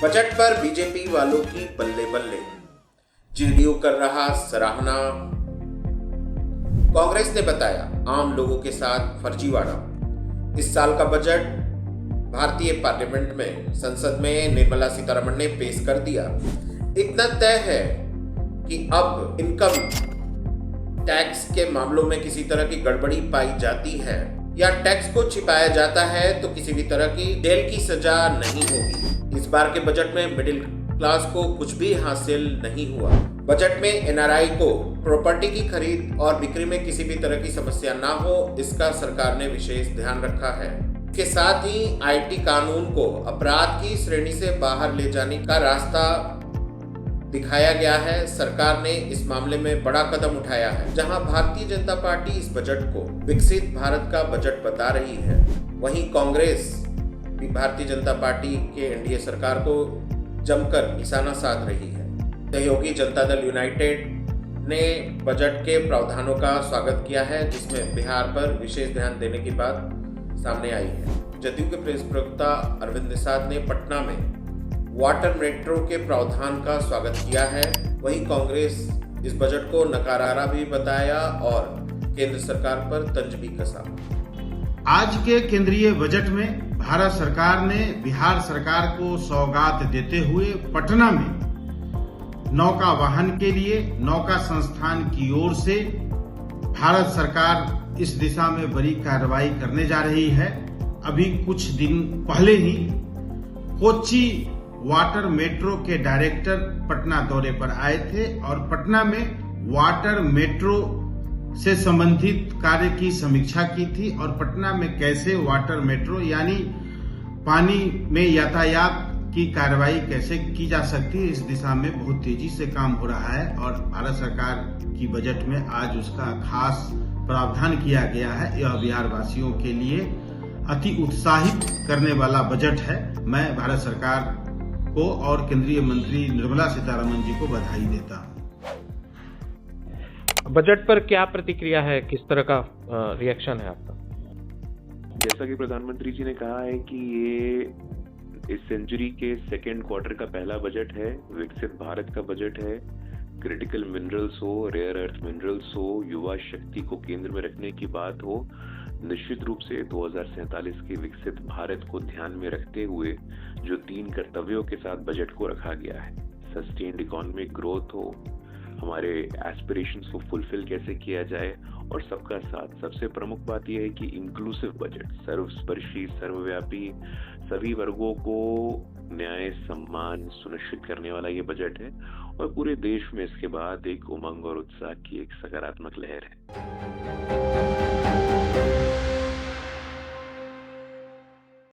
Budget पर BJP वालों की बल्ले बल्ले, जेडीयू कर रहा सराहना। कांग्रेस ने बताया आम लोगों के साथ फर्जीवाड़ा। इस साल का बजट भारतीय पार्लियामेंट में संसद में निर्मला सीतारमण ने पेश कर दिया। इतना तय है कि अब इनकम टैक्स के मामलों में किसी तरह की गड़बड़ी पाई जाती है या टैक्स को छिपाया जाता है तो किसी भी तरह की जेल की सजा नहीं होगी। इस बार के बजट में मिडिल क्लास को कुछ भी हासिल नहीं हुआ। बजट में एनआरआई को प्रॉपर्टी की खरीद और बिक्री में किसी भी तरह की समस्या ना हो, इसका सरकार ने विशेष ध्यान रखा है। इसके साथ ही आईटी कानून को अपराध की श्रेणी से बाहर ले जाने का रास्ता दिखाया गया है। सरकार ने इस मामले में बड़ा कदम उठाया है। जहां भारतीय जनता पार्टी इस बजट को विकसित भारत का बजट बता रही है, वहीं कांग्रेस भी भारतीय जनता पार्टी के एनडीए सरकार को जमकर निशाना साध रही है। सहयोगी जनता दल यूनाइटेड ने बजट के प्रावधानों का स्वागत किया है, जिसमें बिहार पर विशेष ध्यान देने की बात सामने आई है। जदयू के प्रेस प्रवक्ता अरविंद निषाद ने पटना में वाटर मेट्रो के प्रावधान का स्वागत किया है। वहीं कांग्रेस इस बजट को नकारात्मक भी बताया और केंद्र सरकार पर तंज भी कसा। आज के केंद्रीय बजट में भारत सरकार ने बिहार सरकार को सौगात देते हुए पटना में नौका वाहन के लिए नौका संस्थान की ओर से भारत सरकार इस दिशा में बड़ी कार्रवाई करने जा रही है। अभी कुछ दिन पहले ही कोच्चि वाटर मेट्रो के डायरेक्टर पटना दौरे पर आए थे और पटना में वाटर मेट्रो से संबंधित कार्य की समीक्षा की थी और पटना में कैसे वाटर मेट्रो यानी पानी में यातायात की कार्रवाई कैसे की जा सकती है, इस दिशा में बहुत तेजी से काम हो रहा है और भारत सरकार की बजट में आज उसका खास प्रावधान किया गया है। यह बिहार वासियों के लिए अति उत्साहित करने वाला बजट है। मैं भारत सरकार को और केंद्रीय मंत्री निर्मला सीतारमण जी को बधाई देता हूं। बजट पर क्या प्रतिक्रिया है, किस तरह का रिएक्शन है आपका? जैसा कि प्रधानमंत्री जी ने कहा है कि ये इस सेंचुरी के सेकेंड क्वार्टर का पहला बजट है, विकसित भारत का बजट है। क्रिटिकल मिनरल्स हो, रेयर अर्थ मिनरल्स हो, युवा शक्ति को केंद्र में रखने की बात हो, निश्चित रूप से 2047 के विकसित भारत को ध्यान में रखते हुए जो 3 कर्तव्यों के साथ बजट को रखा गया है, सस्टेन्ड इकोनॉमिक ग्रोथ हो, हमारे एस्पिरेशंस को फुलफिल कैसे किया जाए और सबका साथ। सबसे प्रमुख बात यह है कि इंक्लूसिव बजट, सर्वस्पर्शी, सर्वव्यापी, सभी वर्गों को न्याय सम्मान सुनिश्चित करने वाला ये बजट है और पूरे देश में इसके बाद एक उमंग और उत्साह की एक सकारात्मक लहर है।